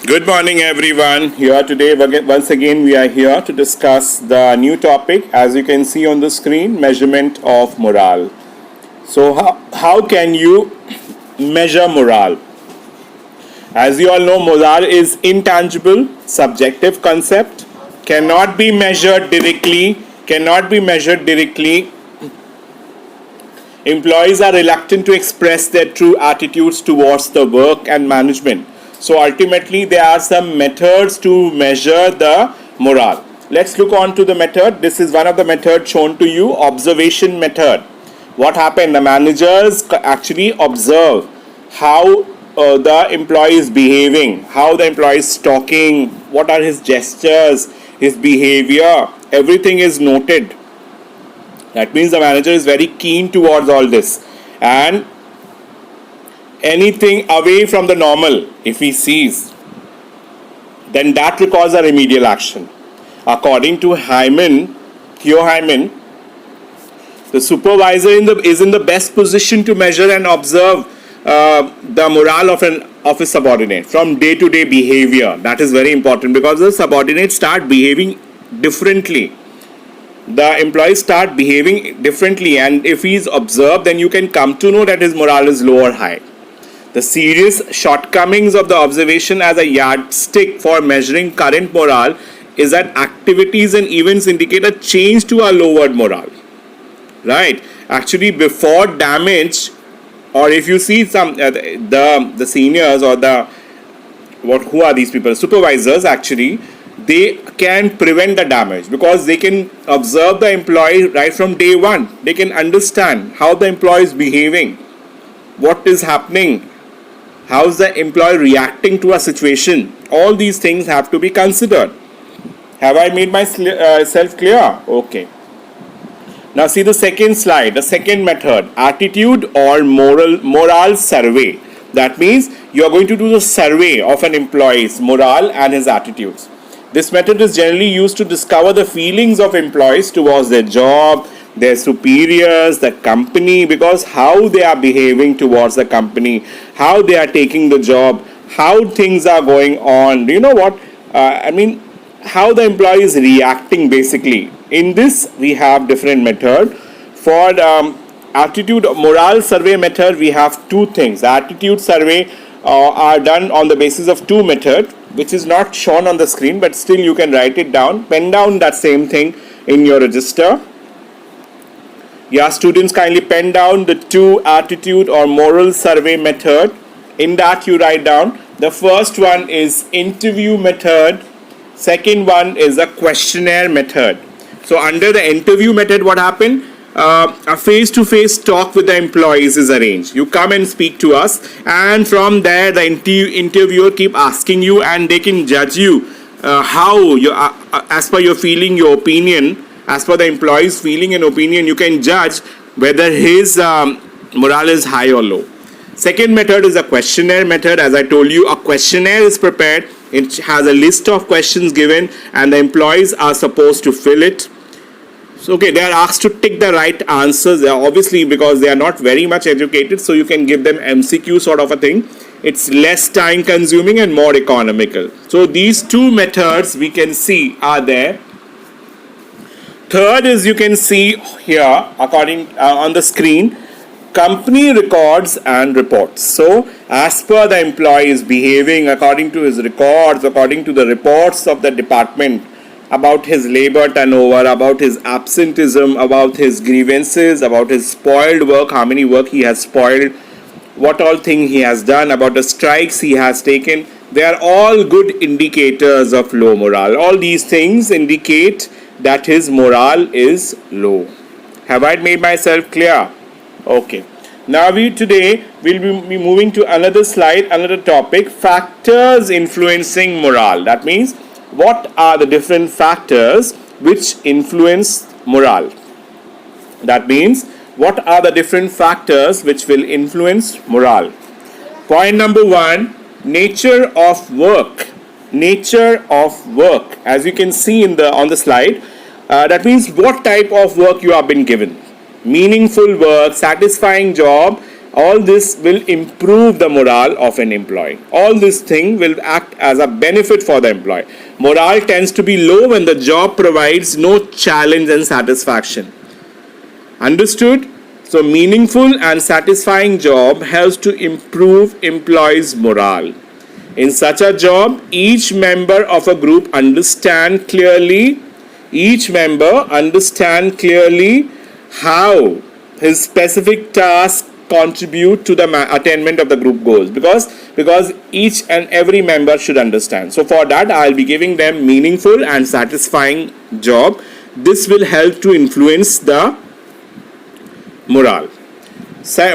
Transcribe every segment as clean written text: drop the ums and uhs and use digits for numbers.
Good morning, everyone. Here today, once again, we are here to discuss the new topic, as you can see on the screen, measurement of morale. So, how can you measure morale? As you all know, morale is intangible, subjective concept, cannot be measured directly, cannot be measured directly. Employees are reluctant to express their true attitudes towards the work and management. So ultimately, there are some methods to measure the morale. Let's look on to the method. This is one of the methods shown to you, observation method. What happened? The managers actually observe how the employee is behaving, how the employee is talking, what are his gestures, his behavior. Everything is noted. That means the manager is very keen towards all this, and anything away from the normal, if he sees, then that requires a remedial action. According to Theo Hyman, the supervisor is in the best position to measure and observe the morale of his subordinate from day to day behavior. That is very important because the subordinates start behaving differently. The employees start behaving differently, and if he is observed, then you can come to know that his morale is low or high. The serious shortcomings of the observation as a yardstick for measuring current morale is that activities and events indicate a change to a lowered morale. Right? Actually, before damage, or if you see some the seniors or who are these people, supervisors, actually they can prevent the damage because they can observe the employee right from day one. They can understand how the employee is behaving, what is happening, how is the employee reacting to a situation. All these things have to be considered. Have I made myself clear? Okay. Now see the second slide, the second method, attitude or morale survey. That means you are going to do the survey of an employee's morale and his attitudes. This method is generally used to discover the feelings of employees towards their job, their superiors, the company, because how they are behaving towards the company, how they are taking the job, how things are going on. Do you know what? How the employee is reacting basically. In this, we have different method. For attitude morale survey method, we have two things. Attitude survey are done on the basis of two methods, which is not shown on the screen, but still you can write it down. Pen down that same thing in your register. Yeah, students, kindly pen down the two attitude or moral survey method. In that you write down, the first one is interview method, second one is a questionnaire method. So under the interview method, what happened? A face-to-face talk with the employees is arranged. You come and speak to us, and from there the interviewer keep asking you, and they can judge you how you, as per your feeling, your opinion, as per the employee's feeling and opinion, you can judge whether his morale is high or low. Second method is a questionnaire method. As I told you, a questionnaire is prepared. It has a list of questions given, and the employees are supposed to fill it. So, okay, they are asked to tick the right answers, obviously because they are not very much educated, so you can give them MCQ sort of a thing. It's less time consuming and more economical. So these two methods we can see are there. Third is, you can see here according on the screen, company records and reports. So as per the employee is behaving according to his records, according to the reports of the department, about his labor turnover, about his absenteeism, about his grievances, about his spoiled work, how many work he has spoiled, what all thing he has done, about the strikes he has taken. They are all good indicators of low morale. All these things indicate that his morale is low. Have I made myself clear? Okay. Now today will be moving to another slide, another topic, factors influencing morale. That means, what are the different factors which influence morale? That means, what are the different factors which will influence morale? Point number one, nature of work. Nature of work. As you can see on the slide, that means what type of work you have been given. Meaningful work, satisfying job, All this will improve the morale of an employee. All this thing will act as a benefit for the employee. Morale tends to be low when the job provides no challenge and satisfaction. Understood? So meaningful and satisfying job helps to improve employees' morale. In such a job, each member of a group understand clearly how his specific task contribute to the attainment of the group goals, because each and every member should understand. So for that, I'll be giving them meaningful and satisfying job. This will help to influence the morale.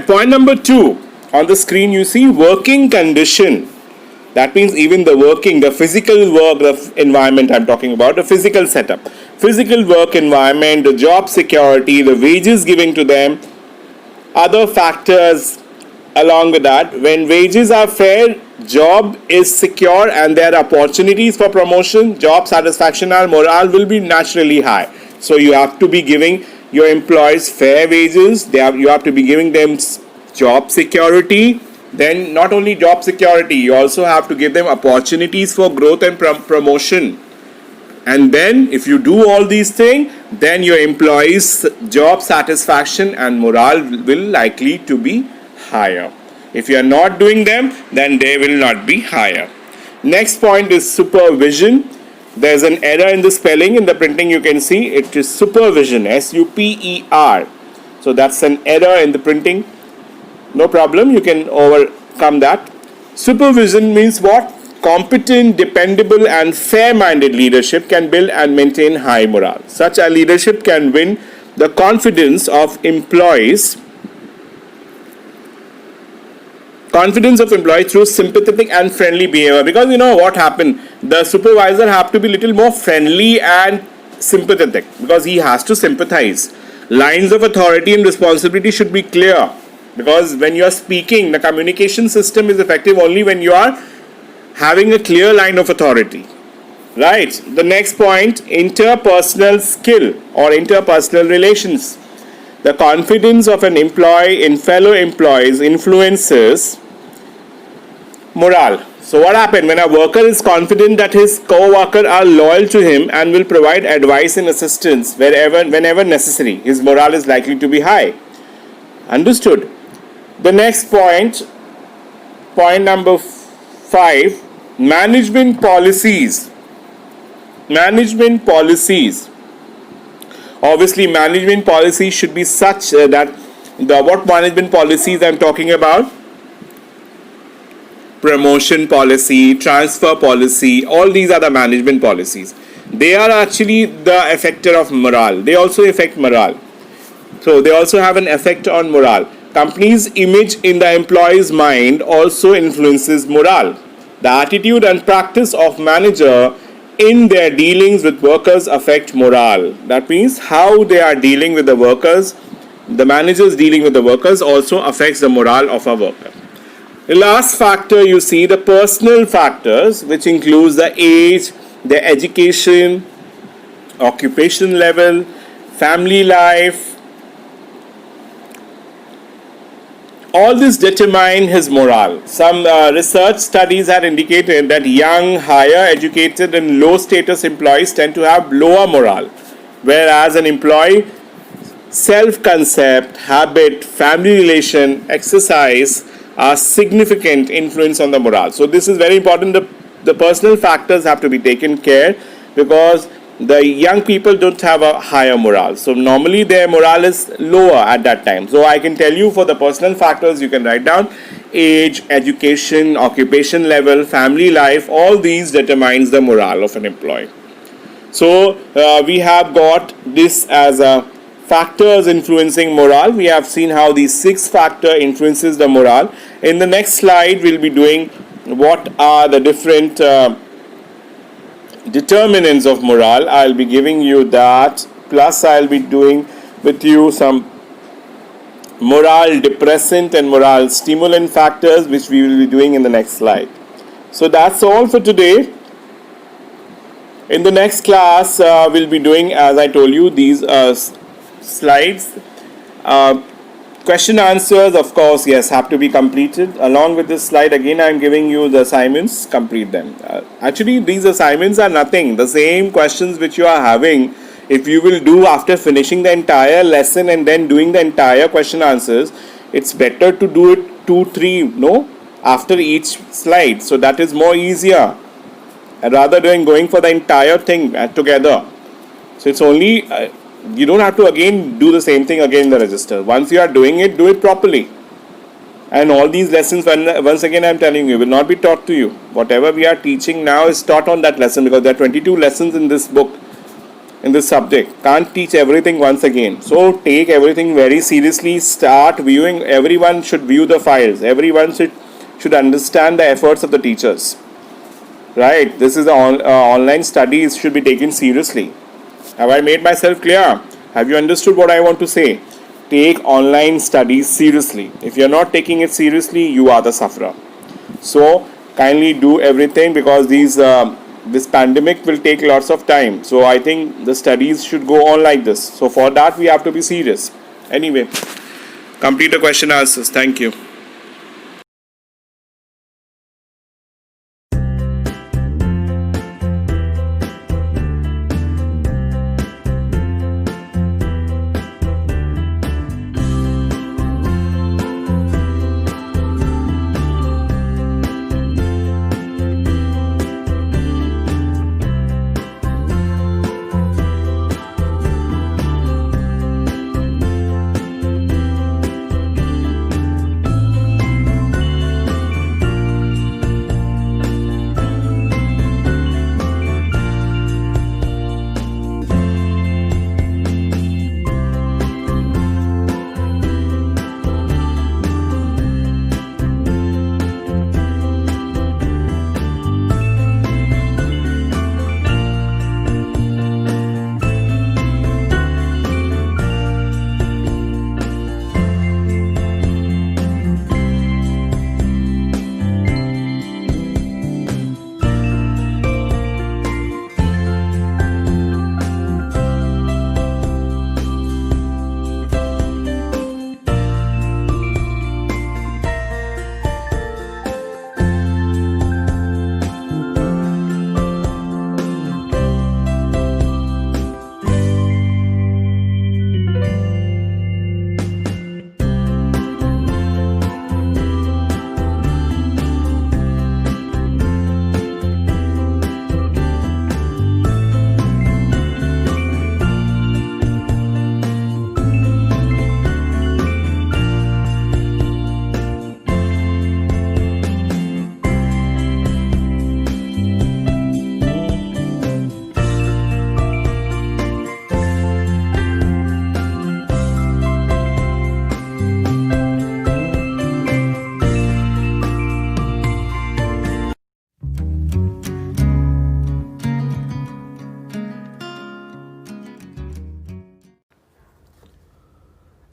Point number 2, on the screen you see working condition. That means even the physical work, the environment I'm talking about, the physical setup, physical work environment, the job security, the wages given to them, other factors along with that. When wages are fair, job is secure, and there are opportunities for promotion, job satisfaction and morale will be naturally high. So you have to be giving your employees fair wages, you have to be giving them job security. Then not only job security, you also have to give them opportunities for growth and promotion. And then if you do all these things, then your employees' job satisfaction and morale will likely to be higher. If you are not doing them, then they will not be higher. Next point is supervision. There's an error in the spelling. In the printing you can see it is supervision, S-U-P-E-R. So that's an error in the printing. No problem, you can overcome that. Supervision means what? Competent, dependable and fair-minded leadership can build and maintain high morale. Such a leadership can win the confidence of employees through sympathetic and friendly behavior. Because you know what happened, the supervisor have to be little more friendly and sympathetic, because he has to sympathize. Lines of authority and responsibility should be clear, because when you are speaking, the communication system is effective only when you are having a clear line of authority. Right. The next point, interpersonal skill or interpersonal relations. The confidence of an employee in fellow employees influences morale. So what happened when a worker is confident that his co-workers are loyal to him and will provide advice and assistance whenever necessary, his morale is likely to be high. Understood? The next point number 5, management policies. Obviously, management policies should be such that what management policies I'm talking about? Promotion policy, transfer policy, all these are the management policies. They are actually the effector of morale. They also affect morale. So they also have an effect on morale. Company's image in the employee's mind also influences morale. The attitude and practice of manager in their dealings with workers affect morale. That means how they are dealing with the workers, the managers dealing with the workers also affects the morale of a worker. The last factor you see, the personal factors, which includes the age, the education, occupation level, family life. All this determine his morale. Some research studies have indicated that young, higher educated and low status employees tend to have lower morale, whereas an employee self-concept, habit, family relation, exercise are significant influence on the morale. So this is very important. The personal factors have to be taken care, because the young people don't have a higher morale. So normally their morale is lower at that time. So I can tell you for the personal factors, you can write down age, education, occupation level, family life, all these determines the morale of an employee. So we have got this as a factors influencing morale. We have seen how these 6 factors influences the morale. In the next slide, we'll be doing what are the different determinants of morale. I'll be giving you that. Plus, I'll be doing with you some morale depressant and morale stimulant factors, which we will be doing in the next slide. So that's all for today. In the next class, we'll be doing, as I told you, these slides. Question answers, of course, yes, have to be completed. Along with this slide, again, I'm giving you the assignments, complete them. Actually, these assignments are nothing. The same questions which you are having, if you will do after finishing the entire lesson and then doing the entire question answers, it's better to do it 2, 3, no, after each slide. So that is more easier rather than going for the entire thing together. So it's only, you don't have to again do the same thing again in the register. Once you are doing it, do it properly. And all these lessons, once again I'm telling you, will not be taught to you. Whatever we are teaching now is taught on that lesson, because there are 22 lessons in this book, in this subject. Can't teach everything once again. So take everything very seriously. Start viewing. Everyone should view the files. Everyone should understand the efforts of the teachers. Right? This is the online studies should be taken seriously. Have I made myself clear? Have you understood what I want to say? Take online studies seriously. If you are not taking it seriously, you are the sufferer. So kindly do everything, because this pandemic will take lots of time. So I think the studies should go on like this. So for that we have to be serious. Anyway, complete the question answers. Thank you.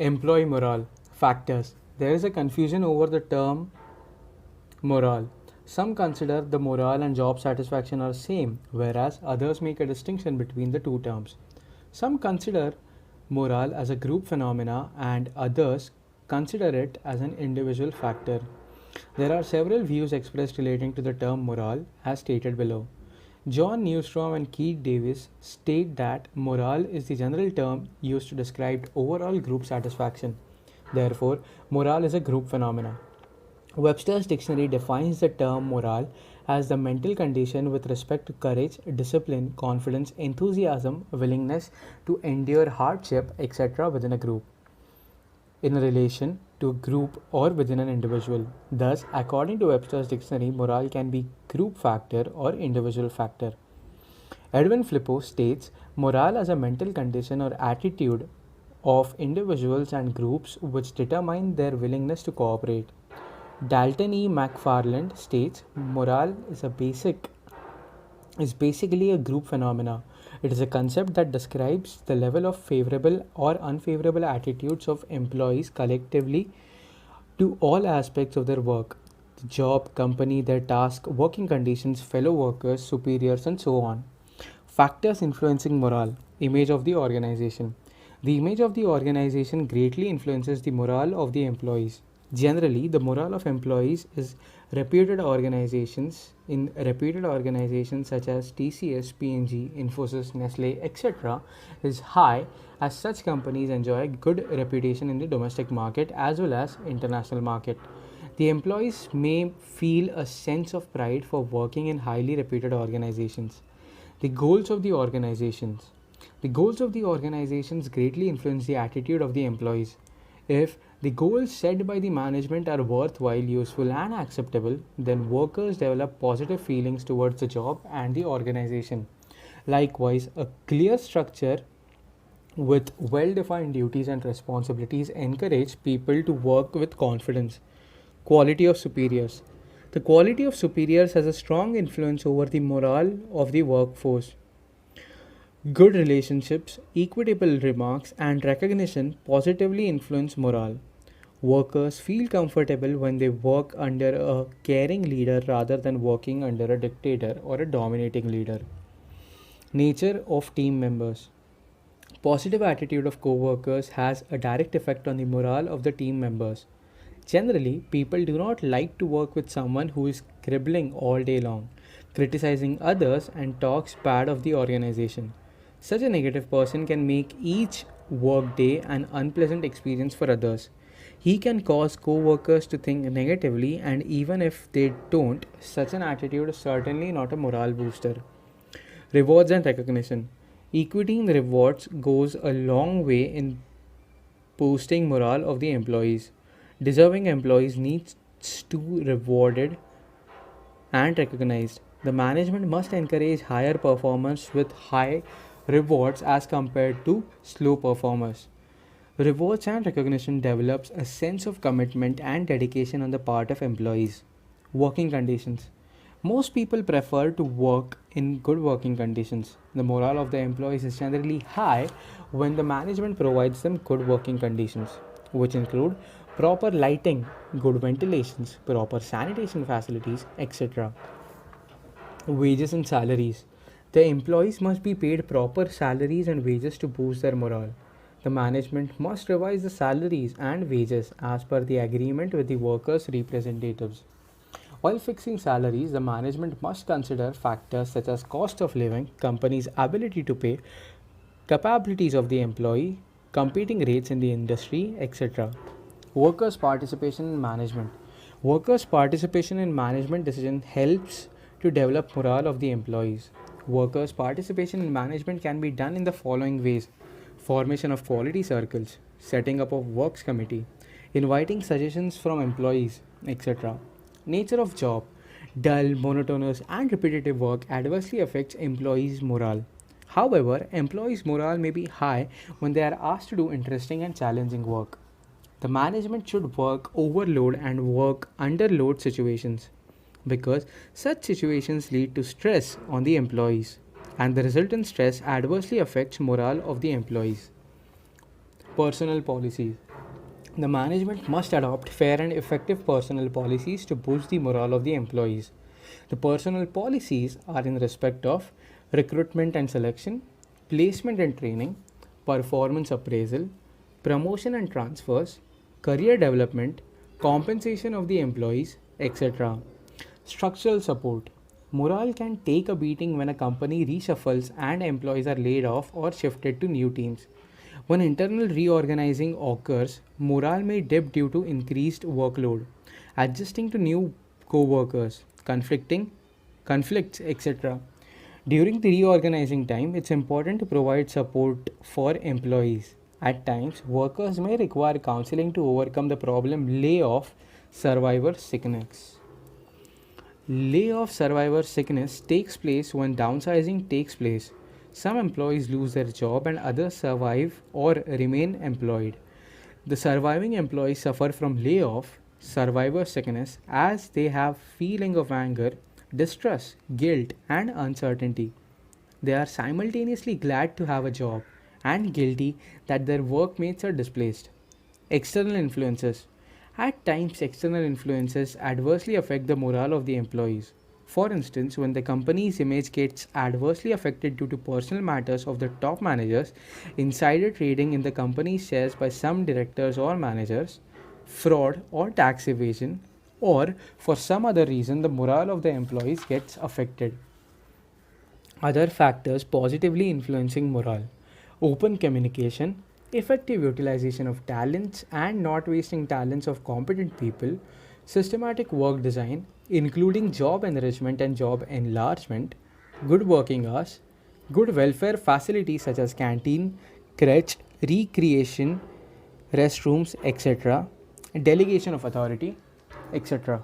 Employee morale. Factors. There is a confusion over the term morale. Some consider the morale and job satisfaction are same, whereas others make a distinction between the two terms. Some consider morale as a group phenomena and others consider it as an individual factor. There are several views expressed relating to the term morale as stated below. John Newstrom and Keith Davis state that morale is the general term used to describe overall group satisfaction. Therefore, morale is a group phenomena. Webster's dictionary defines the term morale as the mental condition with respect to courage, discipline, confidence, enthusiasm, willingness to endure hardship, etc. within a group, in relation to a group or within an individual. Thus, according to Webster's dictionary, morale can be group factor or individual factor. Edwin Flippo states morale as a mental condition or attitude of individuals and groups which determine their willingness to cooperate. Dalton E. McFarland states morale is basically a group phenomena. It is a concept that describes the level of favorable or unfavorable attitudes of employees collectively to all aspects of their work, the job, company, their task, working conditions, fellow workers, superiors, and so on. Factors influencing morale. Image of the organization. The image of the organization greatly influences the morale of the employees. Generally, the morale of employees is reputed organizations such as TCS, P&G, Infosys, Nestle, etc. is high, as such companies enjoy good reputation in the domestic market as well as international market. The employees may feel a sense of pride for working in highly reputed organizations. The goals of the organizations. The goals of the organizations greatly influence the attitude of the employees. If the goals set by the management are worthwhile, useful, and acceptable, then workers develop positive feelings towards the job and the organization. Likewise, a clear structure with well defined duties and responsibilities encourage people to work with confidence. Quality of superiors. The quality of superiors has a strong influence over the morale of the workforce. Good relationships, equitable remarks, and recognition positively influence morale. Workers feel comfortable when they work under a caring leader rather than working under a dictator or a dominating leader. Nature of team members. Positive attitude of co-workers has a direct effect on the morale of the team members. Generally, people do not like to work with someone who is cribbling all day long, criticizing others, and talks bad of the organization. Such a negative person can make each work day an unpleasant experience for others. He can cause co workers to think negatively, and even if they don't, such an attitude is certainly not a morale booster. Rewards and recognition. Equity in rewards goes a long way in boosting morale of the employees. Deserving employees needs to be rewarded and recognized. The management must encourage higher performance with high rewards as compared to slow performers. Rewards and recognition develops a sense of commitment and dedication on the part of employees. Working conditions. Most people prefer to work in good working conditions. The morale of the employees is generally high when the management provides them good working conditions, which include proper lighting, good ventilations, proper sanitation facilities, etc. Wages and salaries. The employees must be paid proper salaries and wages to boost their morale. The management must revise the salaries and wages as per the agreement with the workers' representatives. While fixing salaries, the management must consider factors such as cost of living, company's ability to pay, capabilities of the employee, competing rates in the industry, etc. Workers' participation in management. Workers' participation in management decision helps to develop morale of the employees. Workers' participation in management can be done in the following ways: formation of quality circles, setting up of works committee, inviting suggestions from employees, etc. Nature of job. Dull, monotonous, and repetitive work adversely affects employees' morale. However, employees' morale may be high when they are asked to do interesting and challenging work. The management should work overload and work under load situations, because such situations lead to stress on the employees, and the resultant stress adversely affects morale of the employees. Personnel policies. The management must adopt fair and effective personnel policies to boost the morale of the employees. The personnel policies are in respect of recruitment and selection, placement and training, performance appraisal, promotion and transfers, career development, compensation of the employees, etc. Structural support. Morale can take a beating when a company reshuffles and employees are laid off or shifted to new teams. When internal reorganizing occurs, morale may dip due to increased workload, adjusting to new co-workers, conflicts, etc. During the reorganizing time, it's important to provide support for employees. At times, workers may require counseling to overcome the problem layoff survivor sickness. Layoff survivor sickness takes place when downsizing takes place. Some employees lose their job and others survive or remain employed. The surviving employees suffer from layoff survivor sickness as they have feeling of anger, distress, guilt, and uncertainty. They are simultaneously glad to have a job and guilty that their workmates are displaced. External influences. At times, external influences adversely affect the morale of the employees. For instance, when the company's image gets adversely affected due to personal matters of the top managers, insider trading in the company's shares by some directors or managers, fraud or tax evasion, or for some other reason the morale of the employees gets affected. Other factors positively influencing morale: open communication, effective utilization of talents and not wasting talents of competent people, systematic work design, including job enrichment and job enlargement, good working hours, good welfare facilities such as canteen, crèche, recreation, restrooms, etc., delegation of authority, etc.